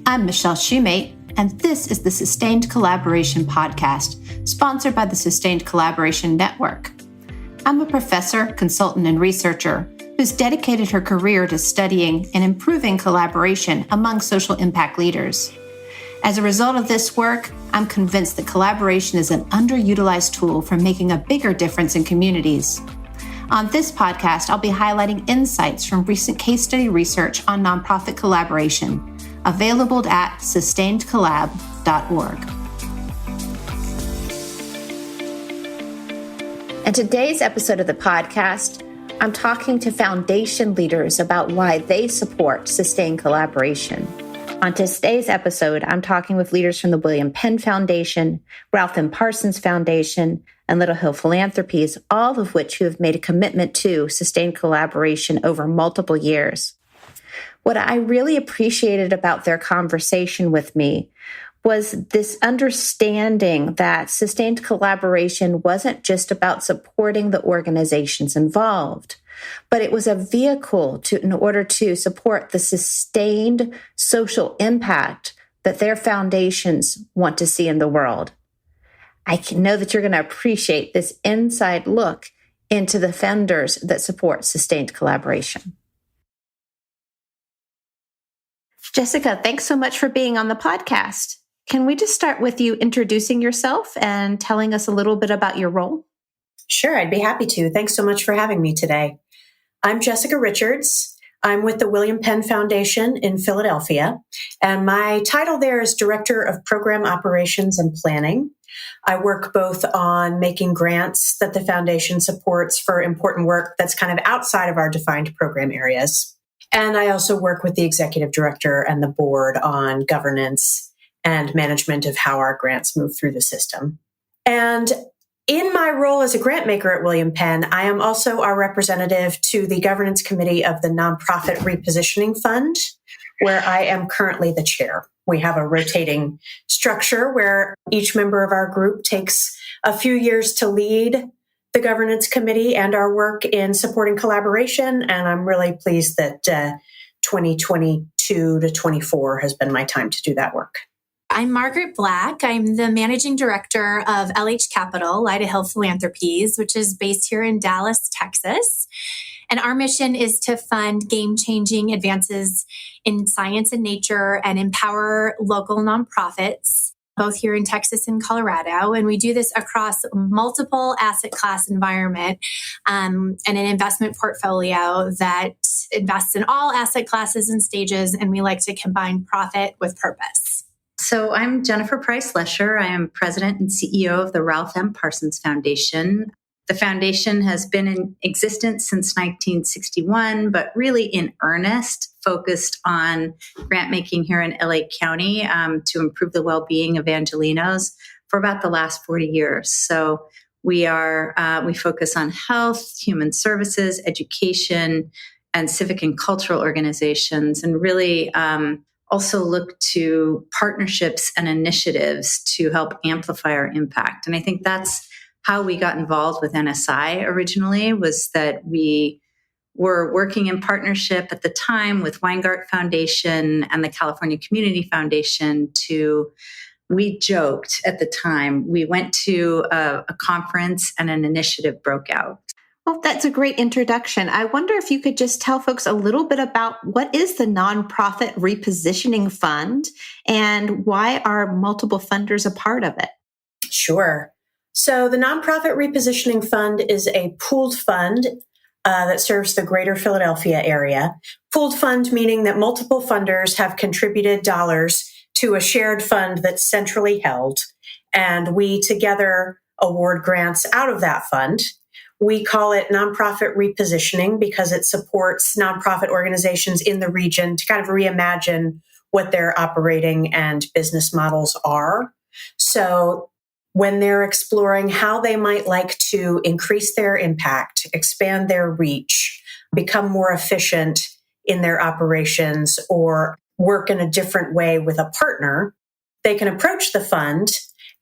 I'm Michelle Shoemate, and this is the Sustained Collaboration Podcast, sponsored by the Sustained Collaboration Network. I'm a professor, consultant, and researcher who's dedicated her career to studying and improving collaboration among social impact leaders. As a result of this work, I'm convinced that collaboration is an underutilized tool for making a bigger difference in communities. On this podcast, I'll be highlighting insights from recent case study research on nonprofit collaboration, available at sustainedcollab.org. In today's episode of the podcast, I'm talking to foundation leaders about why they support sustained collaboration. On today's episode, I'm talking with leaders from the William Penn Foundation, Ralph M. Parsons Foundation, and Little Hill Philanthropies, all of which who have made a commitment to sustained collaboration over multiple years. What I really appreciated about their conversation with me was this understanding that sustained collaboration wasn't just about supporting the organizations involved, but it was a vehicle in order to support the sustained social impact that their foundations want to see in the world. I can know that you're going to appreciate this inside look into the funders that support sustained collaboration. Jessica, thanks so much for being on the podcast. Can we just start with you introducing yourself and telling us a little bit about your role? Sure, I'd be happy to. Thanks so much for having me today. I'm Jessica Richards. I'm with the William Penn Foundation in Philadelphia, and my title there is Director of Program Operations and Planning. I work both on making grants that the foundation supports for important work that's kind of outside of our defined program areas. And I also work with the executive director and the board on governance and management of how our grants move through the system. And in my role as a grant maker at William Penn, I am also our representative to the governance committee of the Nonprofit Repositioning Fund, where I am currently the chair. We have a rotating structure where each member of our group takes a few years to lead the governance committee and our work in supporting collaboration. And I'm really pleased that 2022 to 24 has been my time to do that work. I'm Margaret Black. I'm the managing director of LH Capital, Little Hill Philanthropies, which is based here in Dallas, Texas. And our mission is to fund game-changing advances in science and nature and empower local nonprofits, both here in Texas and Colorado. And we do this across multiple asset class environment and an investment portfolio that invests in all asset classes and stages. And we like to combine profit with purpose. So I'm Jennifer Price Lesher. I am president and CEO of the Ralph M. Parsons Foundation. The foundation has been in existence since 1961, but really in earnest focused on grant making here in LA County to improve the well-being of Angelenos for about the last 40 years. So we focus on health, human services, education, and civic and cultural organizations, and really also look to partnerships and initiatives to help amplify our impact. And I think that's how we got involved with NSI originally, was that we were working in partnership at the time with Weingart Foundation and the California Community Foundation we joked at the time, we went to a conference and an initiative broke out. Well, that's a great introduction. I wonder if you could just tell folks a little bit about what is the Nonprofit Repositioning Fund and why are multiple funders a part of it? Sure. So the Nonprofit Repositioning Fund is a pooled fund that serves the greater Philadelphia area. Pooled fund meaning that multiple funders have contributed dollars to a shared fund that's centrally held, and we together award grants out of that fund. We call it nonprofit repositioning because it supports nonprofit organizations in the region to kind of reimagine what their operating and business models are. So when they're exploring how they might like to increase their impact, expand their reach, become more efficient in their operations, or work in a different way with a partner, they can approach the fund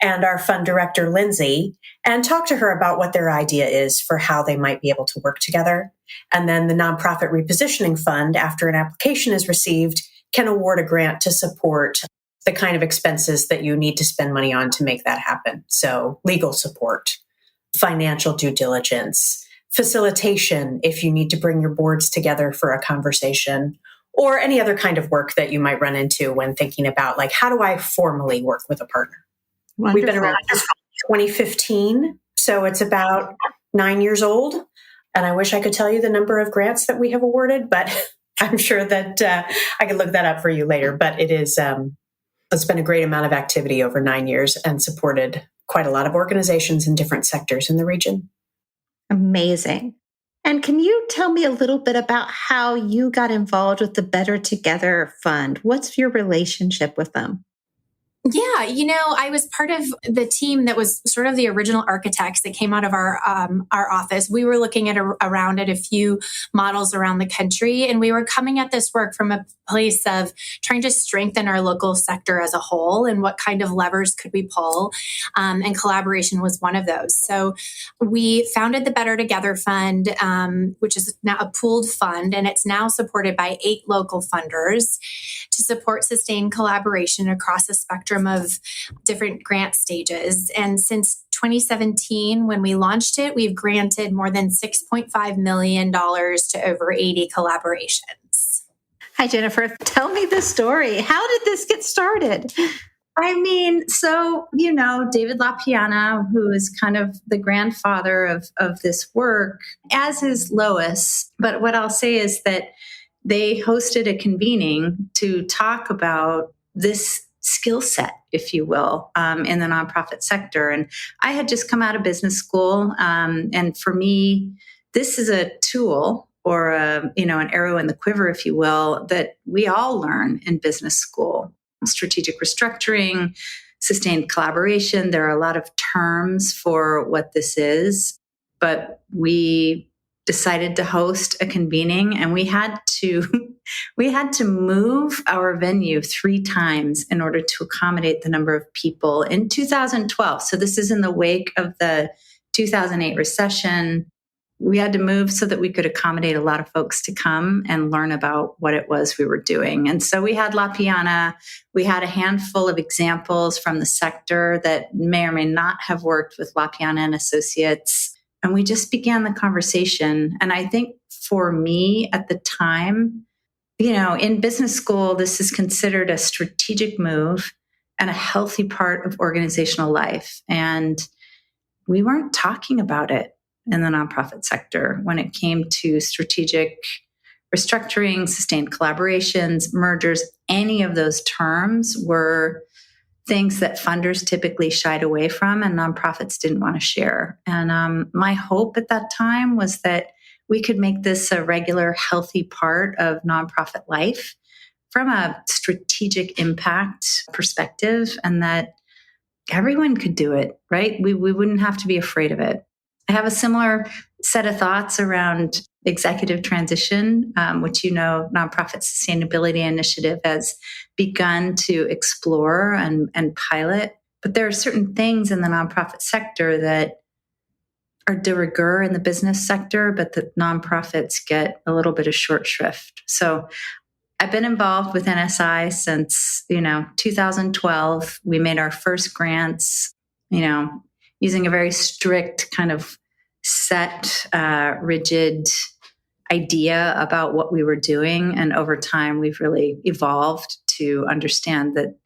and our fund director, Lindsay, and talk to her about what their idea is for how they might be able to work together. And then the Nonprofit Repositioning Fund, after an application is received, can award a grant to support the kind of expenses that you need to spend money on to make that happen. So legal support, financial due diligence, facilitation if you need to bring your boards together for a conversation, or any other kind of work that you might run into when thinking about, like, how do I formally work with a partner? Wonderful. We've been around since 2015, so it's about 9 years old. And I wish I could tell you the number of grants that we have awarded, but I'm sure that I could look that up for you later. But it's been a great amount of activity over 9 years and supported quite a lot of organizations in different sectors in the region. Amazing. And can you tell me a little bit about how you got involved with the Better Together Fund? What's your relationship with them? Yeah, I was part of the team that was sort of the original architects that came out of our office. We were looking at around at a few models around the country, and we were coming at this work from a place of trying to strengthen our local sector as a whole and what kind of levers could we pull. And collaboration was one of those. So we founded the Better Together Fund, which is now a pooled fund, and it's now supported by 8 local funders to support sustained collaboration across a spectrum of different grant stages. And since 2017, when we launched it, we've granted more than $6.5 million to over 80 collaborations. Hi, Jennifer. Tell me the story. How did this get started? So, David LaPiana, who is kind of the grandfather of this work, as is Lois. But what I'll say is that they hosted a convening to talk about this skill set, if you will, in the nonprofit sector. And I had just come out of business school. And for me, this is a tool or an arrow in the quiver, if you will, that we all learn in business school. Strategic restructuring, sustained collaboration. There are a lot of terms for what this is, but we decided to host a convening, and we had to move our venue 3 times in order to accommodate the number of people in 2012. So this is in the wake of the 2008 recession. We had to move so that we could accommodate a lot of folks to come and learn about what it was we were doing. And so we had LaPiana, we had a handful of examples from the sector that may or may not have worked with LaPiana and Associates. And we just began the conversation. And I think for me at the time, in business school, this is considered a strategic move and a healthy part of organizational life. And we weren't talking about it in the nonprofit sector when it came to strategic restructuring, sustained collaborations, mergers. Any of those terms were things that funders typically shied away from and nonprofits didn't want to share. And my hope at that time was that we could make this a regular, healthy part of nonprofit life from a strategic impact perspective, and that everyone could do it, right? We wouldn't have to be afraid of it. I have a similar set of thoughts around executive transition, which, Nonprofit Sustainability Initiative has begun to explore and pilot. But there are certain things in the nonprofit sector that are de rigueur in the business sector, but the nonprofits get a little bit of short shrift. So I've been involved with NSI since, 2012. We made our first grants, using a very strict kind of set, rigid idea about what we were doing. And over time, we've really evolved to understand that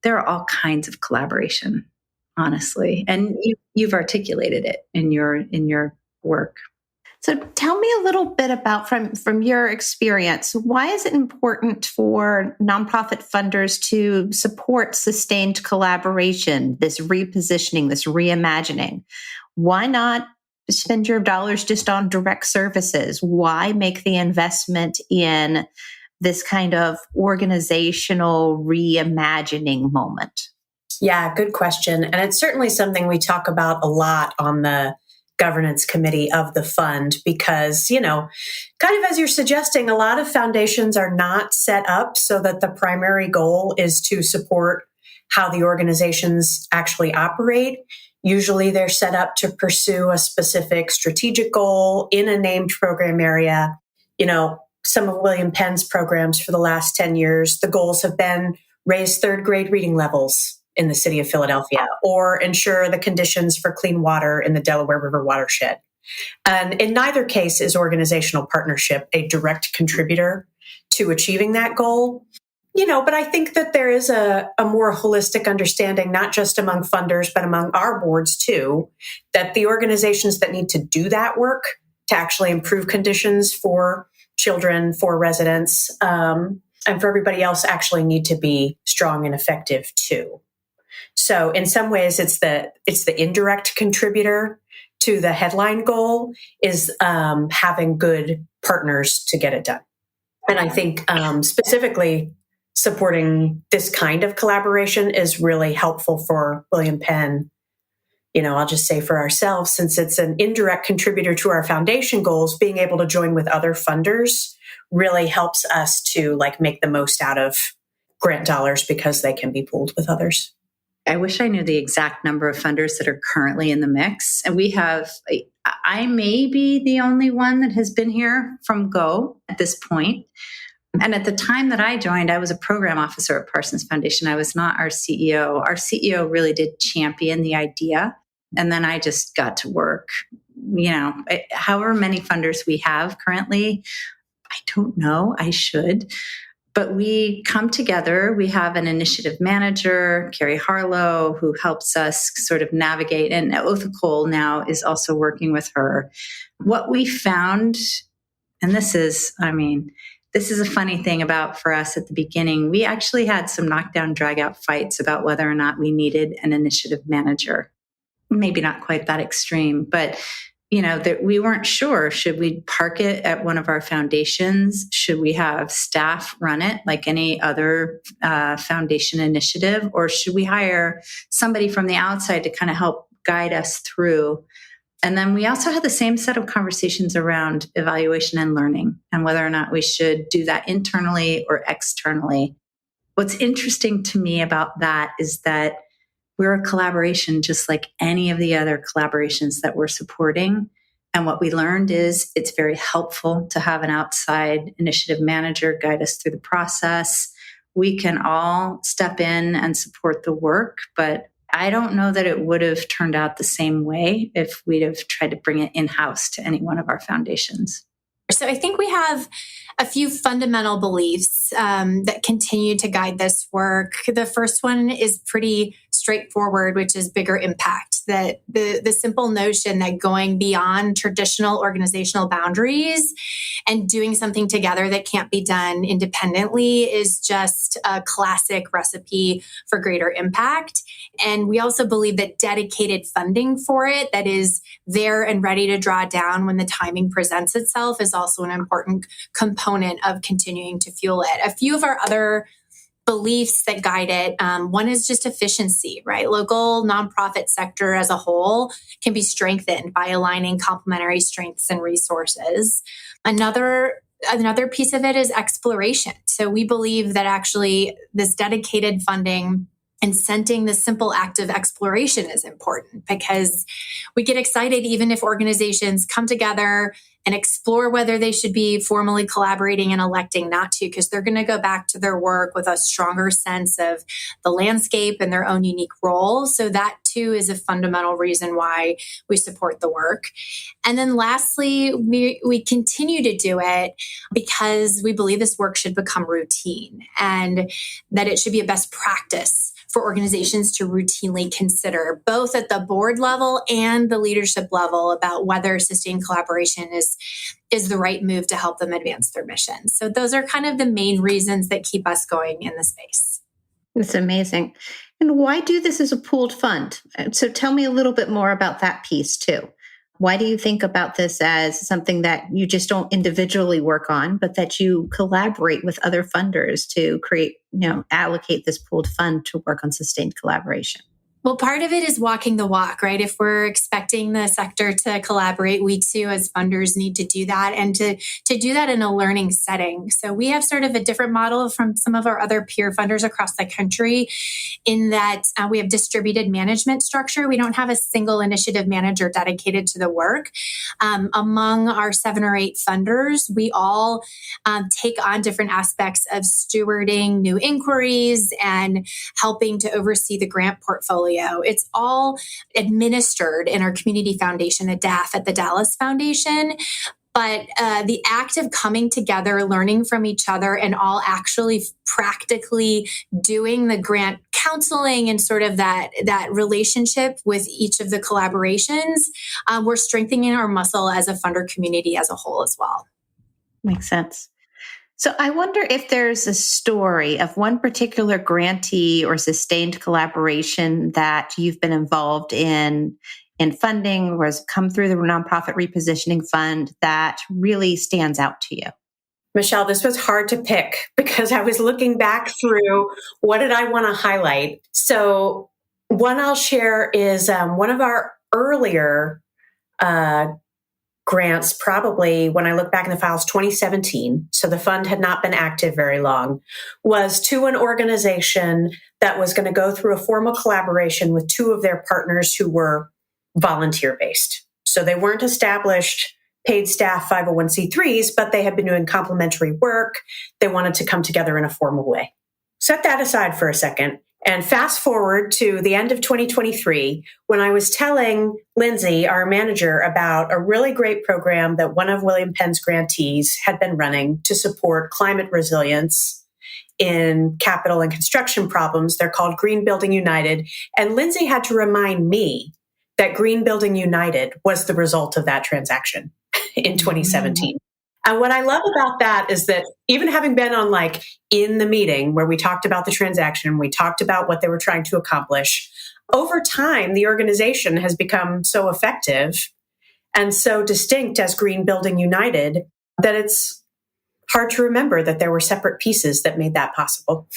there are all kinds of collaboration, honestly. And you've articulated it in your work. So tell me a little bit about, from your experience, why is it important for nonprofit funders to support sustained collaboration, this repositioning, this reimagining? Why not spend your dollars just on direct services? Why make the investment in this kind of organizational reimagining moment? Yeah, good question. And it's certainly something we talk about a lot on the governance committee of the fund because, kind of as you're suggesting, a lot of foundations are not set up so that the primary goal is to support how the organizations actually operate. Usually they're set up to pursue a specific strategic goal in a named program area. some of William Penn's programs for the last 10 years, the goals have been raise third grade reading levels in the city of Philadelphia, or ensure the conditions for clean water in the Delaware River watershed. And in neither case is organizational partnership a direct contributor to achieving that goal. But I think that there is a more holistic understanding, not just among funders, but among our boards too, that the organizations that need to do that work to actually improve conditions for children, for residents, and for everybody else actually need to be strong and effective too. So in some ways, it's the indirect contributor to the headline goal is having good partners to get it done. And I think specifically supporting this kind of collaboration is really helpful for William Penn. I'll just say for ourselves, since it's an indirect contributor to our foundation goals, being able to join with other funders really helps us to make the most out of grant dollars because they can be pooled with others. I wish I knew the exact number of funders that are currently in the mix. And I may be the only one that has been here from go at this point. And at the time that I joined, I was a program officer at Parsons Foundation. I was not our CEO. Our CEO really did champion the idea. And then I just got to work. However many funders we have currently, I don't know. I should. But we come together. We have an initiative manager, Carrie Harlow, who helps us sort of navigate. And Othakol now is also working with her. What we found, and this is a funny thing for us at the beginning. We actually had some knockdown, drag-out fights about whether or not we needed an initiative manager. Maybe not quite that extreme, but that we weren't sure. Should we park it at one of our foundations? Should we have staff run it like any other foundation initiative? Or should we hire somebody from the outside to kind of help guide us through? And then we also had the same set of conversations around evaluation and learning and whether or not we should do that internally or externally. What's interesting to me about that is that we're a collaboration just like any of the other collaborations that we're supporting. And what we learned is it's very helpful to have an outside initiative manager guide us through the process. We can all step in and support the work, but I don't know that it would have turned out the same way if we'd have tried to bring it in-house to any one of our foundations. So I think we have a few fundamental beliefs that continue to guide this work. The first one is pretty straightforward, which is bigger impact. That the simple notion that going beyond traditional organizational boundaries and doing something together that can't be done independently is just a classic recipe for greater impact. And we also believe that dedicated funding for it that is there and ready to draw down when the timing presents itself is also an important component of continuing to fuel it. A few of our other beliefs that guide it. One is just efficiency, right? Local nonprofit sector as a whole can be strengthened by aligning complementary strengths and resources. Another piece of it is exploration. So we believe that actually this dedicated funding incenting the simple act of exploration is important because we get excited even if organizations come together and explore whether they should be formally collaborating and electing not to, because they're going to go back to their work with a stronger sense of the landscape and their own unique role. So that too is a fundamental reason why we support the work. And then lastly, we continue to do it because we believe this work should become routine and that it should be a best practice for organizations to routinely consider, both at the board level and the leadership level, about whether sustained collaboration is the right move to help them advance their mission. So those are kind of the main reasons that keep us going in the space. It's amazing. And why do this as a pooled fund? So tell me a little bit more about that piece too. Why do you think about this as something that you just don't individually work on, but that you collaborate with other funders to create, allocate this pooled fund to work on sustained collaboration? Well, part of it is walking the walk, right? If we're expecting the sector to collaborate, we too, as funders, need to do that, and to do that in a learning setting. So we have sort of a different model from some of our other peer funders across the country, in that we have distributed management structure. We don't have a single initiative manager dedicated to the work. Among our 7 or 8 funders, we all take on different aspects of stewarding new inquiries and helping to oversee the grant portfolio. It's all administered in our community foundation, a DAF at the Dallas Foundation. But the act of coming together, learning from each other, and all actually practically doing the grant counseling and sort of that relationship with each of the collaborations, we're strengthening our muscle as a funder community as a whole as well. Makes sense. So I wonder if there's a story of one particular grantee or sustained collaboration that you've been involved in funding, or has come through the Nonprofit Repositioning Fund, that really stands out to you. Michelle, this was hard to pick because I was looking back through what did I want to highlight. So one I'll share is one of our earlier grants, probably when I look back in the files, 2017. So the fund had not been active very long, was to an organization that was going to go through a formal collaboration with 2 of their partners who were volunteer-based. So they weren't established paid staff 501c3s, but they had been doing complementary work. They wanted to come together in a formal way. Set that aside for a second. And fast forward to the end of 2023, when I was telling Lindsay, our manager, about a really great program that one of William Penn's grantees had been running to support climate resilience in capital and construction problems. They're called Green Building United. And Lindsay had to remind me that Green Building United was the result of that transaction in 2017. And what I love about that is that even having been on in the meeting where we talked about the transaction, we talked about what they were trying to accomplish, over time, the organization has become so effective and so distinct as Green Building United that it's hard to remember that there were separate pieces that made that possible.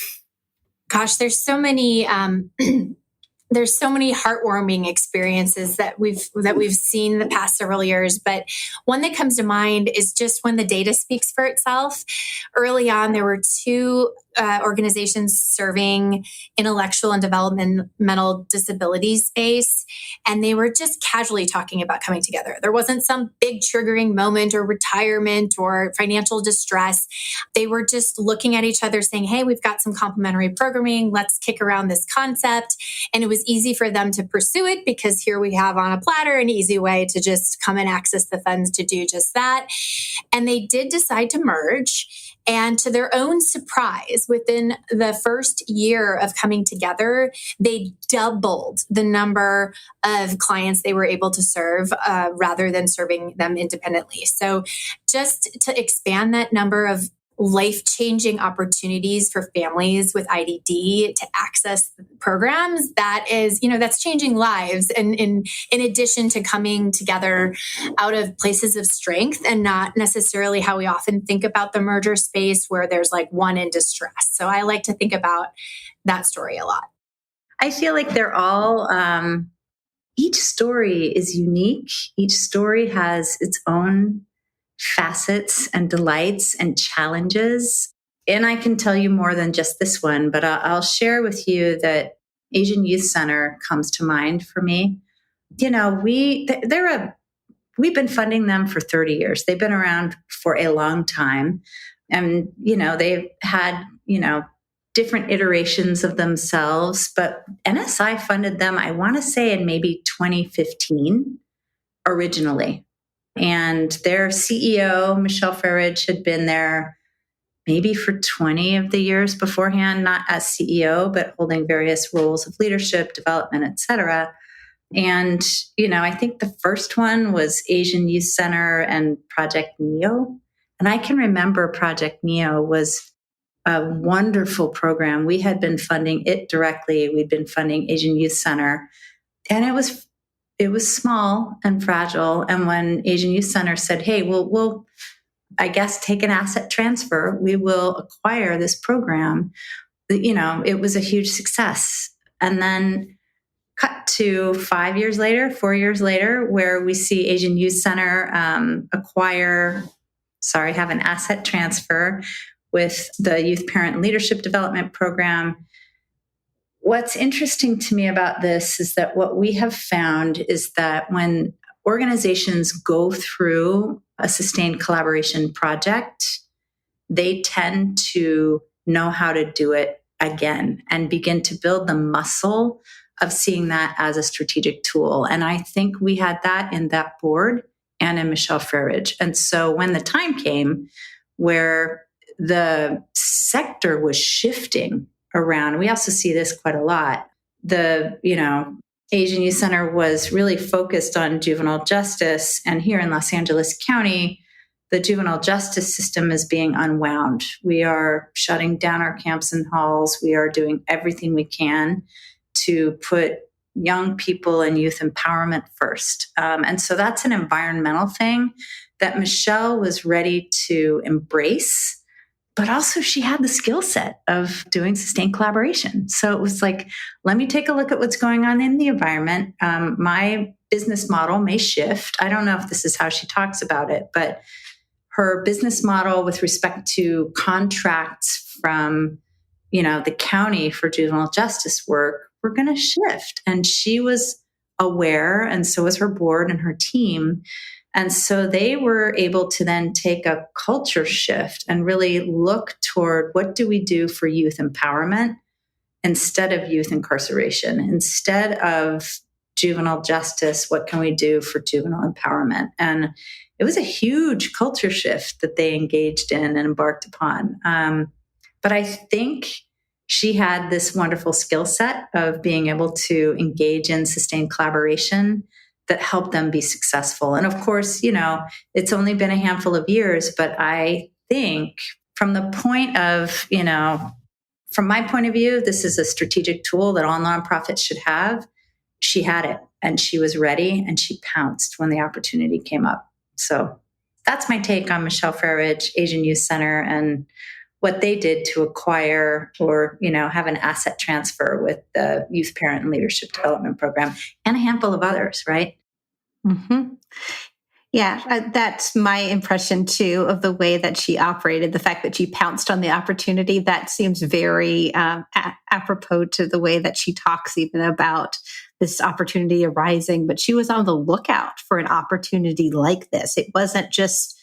Gosh, there's so many there's so many heartwarming experiences that we've seen the past several years. But one that comes to mind is just when the data speaks for itself. Early on, there were 2 organizations serving intellectual and developmental disability space, and they were just casually talking about coming together. There wasn't some big triggering moment or retirement or financial distress. They were just looking at each other saying, hey, we've got some complementary programming. Let's kick around this concept. And it was easy for them to pursue it because here we have on a platter an easy way to just come and access the funds to do just that. And they did decide to merge. And to their own surprise, within the first year of coming together, they doubled the number of clients they were able to serve rather than serving them independently. So just to expand that number of life-changing opportunities for families with IDD to access programs, that is, that's changing lives. And in addition to coming together out of places of strength and not necessarily how we often think about the merger space where there's one in distress. So I like to think about that story a lot. I feel like they're all, each story is unique. Each story has its own facets and delights and challenges. And I can tell you more than just this one, but I'll share with you that Asian Youth Center comes to mind for me. We've been funding them for 30 years. They've been around for a long time. And, they've had, different iterations of themselves, but NSI funded them, I want to say in maybe 2015 originally. And their CEO, Michelle Farage, had been there maybe for 20 of the years beforehand, not as CEO, but holding various roles of leadership, development, et cetera. And, I think the first one was Asian Youth Center and Project NEO. And I can remember Project NEO was a wonderful program. We had been funding it directly. We'd been funding Asian Youth Center. And it was small and fragile. And when Asian Youth Center said, hey, we'll I guess, take an asset transfer, we will acquire this program, it was a huge success. And then cut to 5 years later, 4 years later, where we see Asian Youth Center have an asset transfer with the Youth Parent Leadership Development Program. What's interesting to me about this is that what we have found is that when organizations go through a sustained collaboration project, they tend to know how to do it again and begin to build the muscle of seeing that as a strategic tool. And I think we had that in that board and in Michelle Fairridge. And so when the time came where the sector was shifting around, we also see this quite a lot. The, Asian Youth Center was really focused on juvenile justice. And here in Los Angeles County, the juvenile justice system is being unwound. We are shutting down our camps and halls. We are doing everything we can to put young people and youth empowerment first. And so that's an environmental thing that Michelle was ready to embrace, but also she had the skill set of doing sustained collaboration. So it was like, let me take a look at what's going on in the environment. My business model may shift. I don't know if this is how she talks about it, but her business model with respect to contracts from, the county for juvenile justice work, we're going to shift. And she was aware, and so was her board and her team. And so they were able to then take a culture shift and really look toward what do we do for youth empowerment instead of youth incarceration, instead of juvenile justice, what can we do for juvenile empowerment? And it was a huge culture shift that they engaged in and embarked upon. But I think she had this wonderful skill set of being able to engage in sustained collaboration that helped them be successful. And of course, it's only been a handful of years, but I think from the point of, from my point of view, this is a strategic tool that all nonprofits should have. She had it and she was ready and she pounced when the opportunity came up. So that's my take on Michelle Fairridge, Asian Youth Center, and what they did to acquire or, have an asset transfer with the Youth Parent and Leadership Development Program and a handful of others, right? Mm-hmm. Yeah, that's my impression too of the way that she operated. The fact that she pounced on the opportunity, that seems very apropos to the way that she talks even about this opportunity arising. But she was on the lookout for an opportunity like this. It wasn't just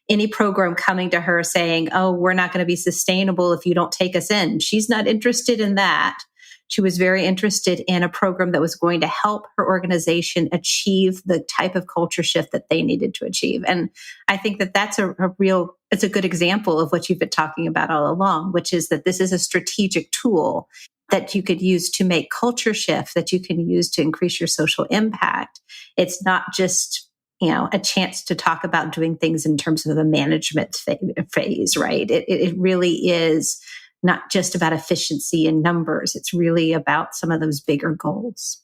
any program coming to her saying, oh, we're not going to be sustainable if you don't take us in. She's not interested in that. She was very interested in a program that was going to help her organization achieve the type of culture shift that they needed to achieve. And I think that that's it's a good example of what you've been talking about all along, which is that this is a strategic tool that you could use to make culture shift, that you can use to increase your social impact. It's not just a chance to talk about doing things in terms of the management phase, right? It really is not just about efficiency and numbers. It's really about some of those bigger goals.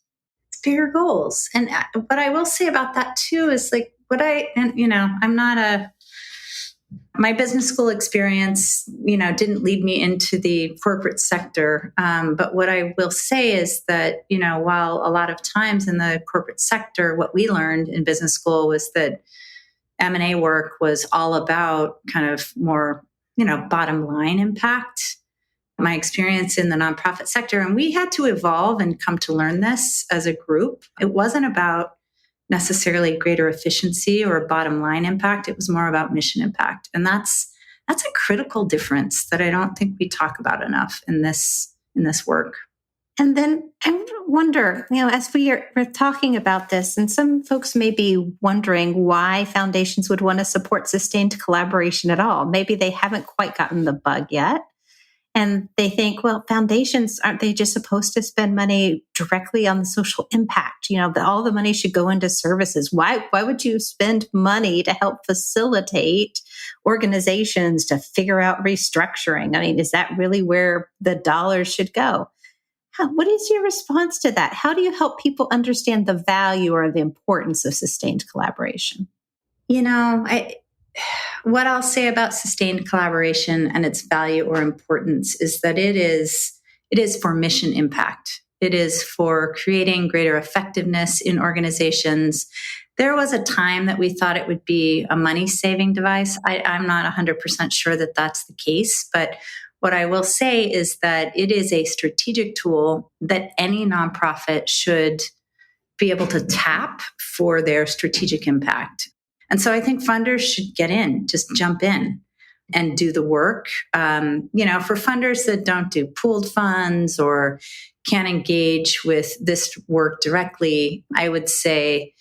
It's bigger goals. And what I will say about that too is my business school experience, didn't lead me into the corporate sector. But what I will say is that, while a lot of times in the corporate sector, what we learned in business school was that M&A work was all about kind of more, bottom line impact. My experience in the nonprofit sector, and we had to evolve and come to learn this as a group. It wasn't about necessarily greater efficiency or bottom line impact. It was more about mission impact. And that's a critical difference that I don't think we talk about enough in this work. And then I wonder, as we're talking about this, and some folks may be wondering why foundations would want to support sustained collaboration at all. Maybe they haven't quite gotten the bug yet. And they think, well, foundations, aren't they just supposed to spend money directly on the social impact? All the money should go into services. Why would you spend money to help facilitate organizations to figure out restructuring? I mean, is that really where the dollars should go? What is your response to that? How do you help people understand the value or the importance of sustained collaboration? What I'll say about sustained collaboration and its value or importance is that it is for mission impact. It is for creating greater effectiveness in organizations. There was a time that we thought it would be a money-saving device. I'm not 100% sure that that's the case, but what I will say is that it is a strategic tool that any nonprofit should be able to tap for their strategic impact. And so I think funders should get in, just jump in and do the work. For funders that don't do pooled funds or can't engage with this work directly, I would say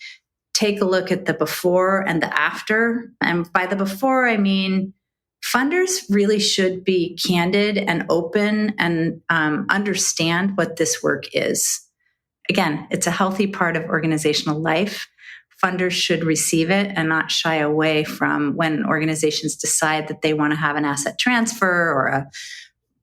take a look at the before and the after. And by the before, I mean, funders really should be candid and open and understand what this work is. Again, it's a healthy part of organizational life. Funders should receive it and not shy away from when organizations decide that they want to have an asset transfer or a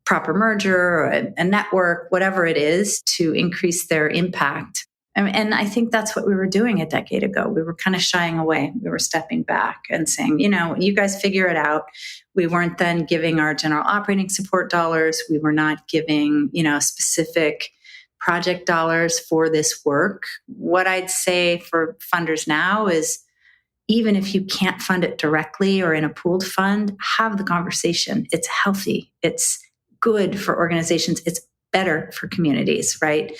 proper merger or a network, whatever it is, to increase their impact. And I think that's what we were doing a decade ago. We were kind of shying away. We were stepping back and saying, you guys figure it out. We weren't then giving our general operating support dollars. We were not giving, specific project dollars for this work. What I'd say for funders now is, even if you can't fund it directly or in a pooled fund, have the conversation. It's healthy. It's good for organizations. It's better for communities, right?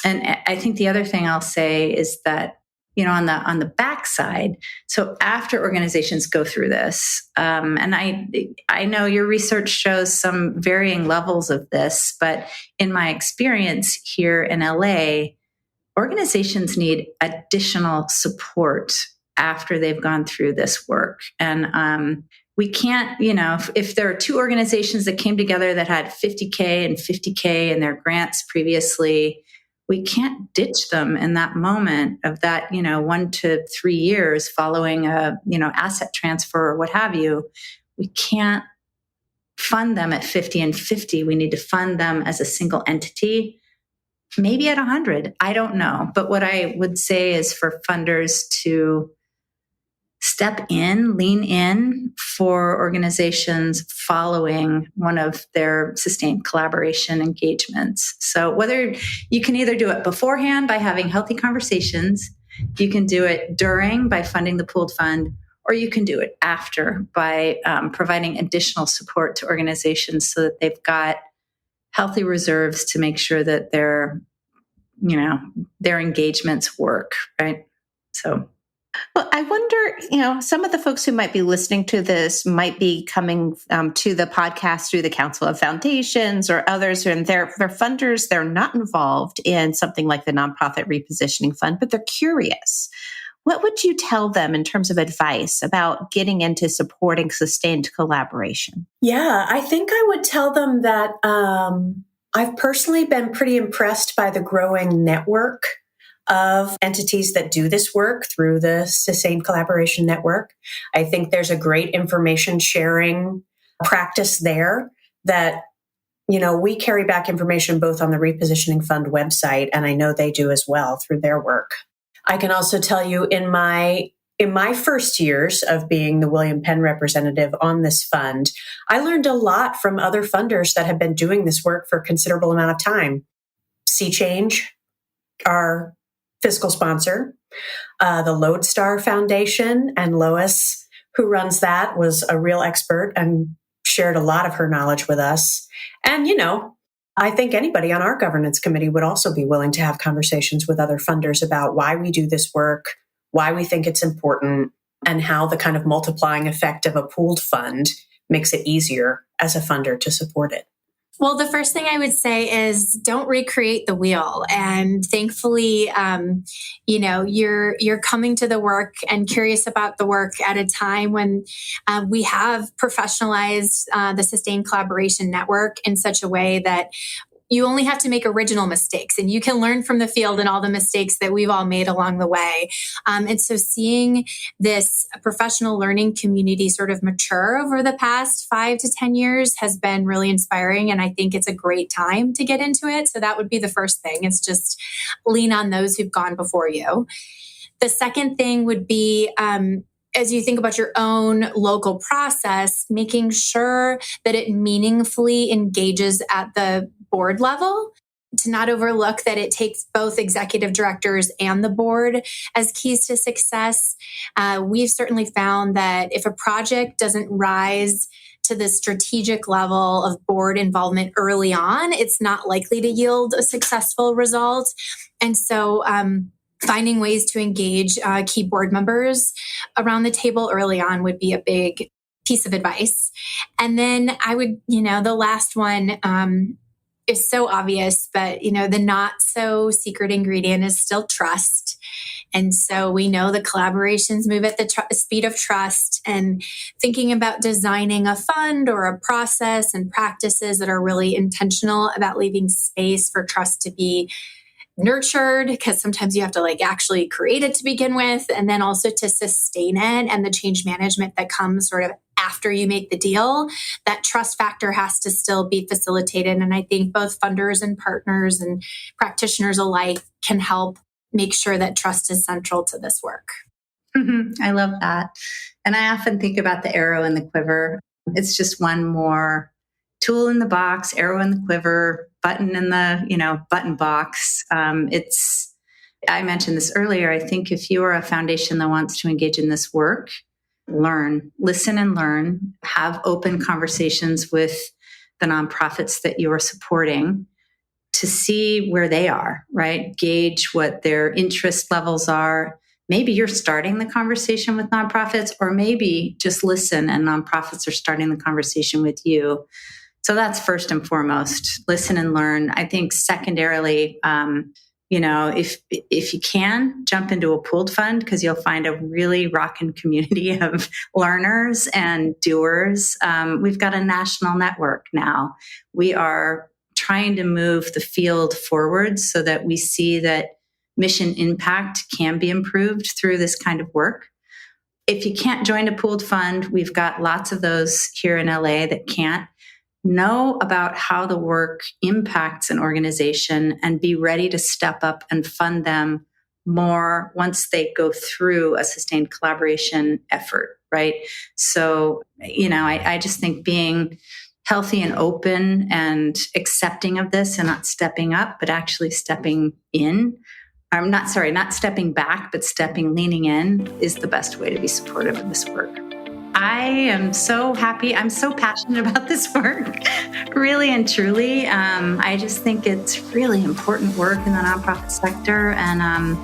And I think the other thing I'll say is that, on the backside, so after organizations go through this, and I know your research shows some varying levels of this, but in my experience here in LA, organizations need additional support after they've gone through this work. And we can't, if there are two organizations that came together that had 50K and 50K in their grants previously, we can't ditch them in that moment of that, 1 to 3 years following a, asset transfer or what have you. We can't fund them at 50 and 50. We need to fund them as a single entity, maybe at 100. I don't know. But what I would say is for funders to step in, lean in for organizations following one of their sustained collaboration engagements. So whether you can either do it beforehand by having healthy conversations, you can do it during by funding the pooled fund, or you can do it after by providing additional support to organizations so that they've got healthy reserves to make sure that their engagements work, right? So. Well, I wonder, some of the folks who might be listening to this might be coming to the podcast through the Council of Foundations or others, and they're funders. They're not involved in something like the Nonprofit Repositioning Fund, but they're curious. What would you tell them in terms of advice about getting into supporting sustained collaboration? Yeah, I think I would tell them that I've personally been pretty impressed by the growing network of entities that do this work through the Sustained Collaboration Network. I think there's a great information sharing practice there that, we carry back information both on the Repositioning Fund website, and I know they do as well through their work. I can also tell you in my first years of being the William Penn representative on this fund, I learned a lot from other funders that have been doing this work for a considerable amount of time. Sea Change, our fiscal sponsor, the Lodestar Foundation, and Lois, who runs that, was a real expert and shared a lot of her knowledge with us. And, I think anybody on our governance committee would also be willing to have conversations with other funders about why we do this work, why we think it's important, and how the kind of multiplying effect of a pooled fund makes it easier as a funder to support it. Well, the first thing I would say is don't recreate the wheel. And thankfully, you're coming to the work and curious about the work at a time when we have professionalized the Sustained Collaboration Network in such a way that you only have to make original mistakes, and you can learn from the field and all the mistakes that we've all made along the way. And so seeing this professional learning community sort of mature over the past 5 to 10 years has been really inspiring. And I think it's a great time to get into it. So that would be the first thing, is just lean on those who've gone before you. The second thing would be, as you think about your own local process, making sure that it meaningfully engages at the board level. to not overlook that it takes both executive directors and the board as keys to success. We've certainly found that if a project doesn't rise to the strategic level of board involvement early on, it's not likely to yield a successful result. And so finding ways to engage key board members around the table early on would be a big piece of advice. And then I would, the last one is so obvious, but, the not so secret ingredient is still trust. And so we know the collaborations move at the speed of trust, and thinking about designing a fund or a process and practices that are really intentional about leaving space for trust to be nurtured, because sometimes you have to actually create it to begin with, and then also to sustain it, and the change management that comes sort of after you make the deal. That trust factor has to still be facilitated. And I think both funders and partners and practitioners alike can help make sure that trust is central to this work. I love that. And I often think about the arrow in the quiver. It's just one more tool in the box, arrow in the quiver, button in the, button box. I mentioned this earlier. I think if you are a foundation that wants to engage in this work, listen and learn, have open conversations with the nonprofits that you are supporting to see where they are, right? Gauge what their interest levels are. Maybe you're starting the conversation with nonprofits, or maybe just listen and nonprofits are starting the conversation with you. So that's first and foremost, listen and learn. I think secondarily, if you can, jump into a pooled fund, because you'll find a really rocking community of learners and doers. We've got a national network now. We are trying to move the field forward so that we see that mission impact can be improved through this kind of work. If you can't join a pooled fund, we've got lots of those here in LA that can't. Know about how the work impacts an organization and be ready to step up and fund them more once they go through a sustained collaboration effort, right? So, I just think being healthy and open and accepting of this, and not stepping up, but actually stepping in. Not stepping back, but leaning in is the best way to be supportive of this work. I am so happy. I'm so passionate about this work, really and truly. I just think it's really important work in the nonprofit sector. And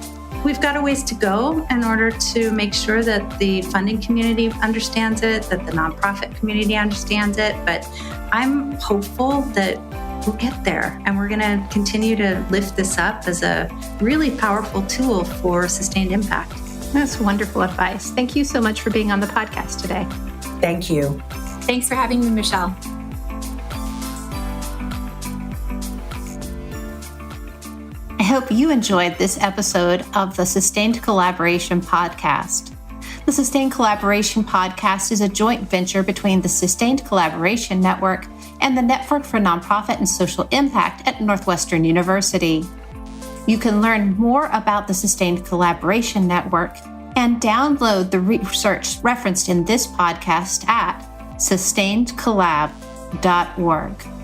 we've got a ways to go in order to make sure that the funding community understands it, that the nonprofit community understands it. But I'm hopeful that we'll get there, and we're going to continue to lift this up as a really powerful tool for sustained impact. That's wonderful advice. Thank you so much for being on the podcast today. Thank you. Thanks for having me, Michelle. I hope you enjoyed this episode of the Sustained Collaboration Podcast. The Sustained Collaboration Podcast is a joint venture between the Sustained Collaboration Network and the Network for Nonprofit and Social Impact at Northwestern University. You can learn more about the Sustained Collaboration Network and download the research referenced in this podcast at sustainedcollab.org.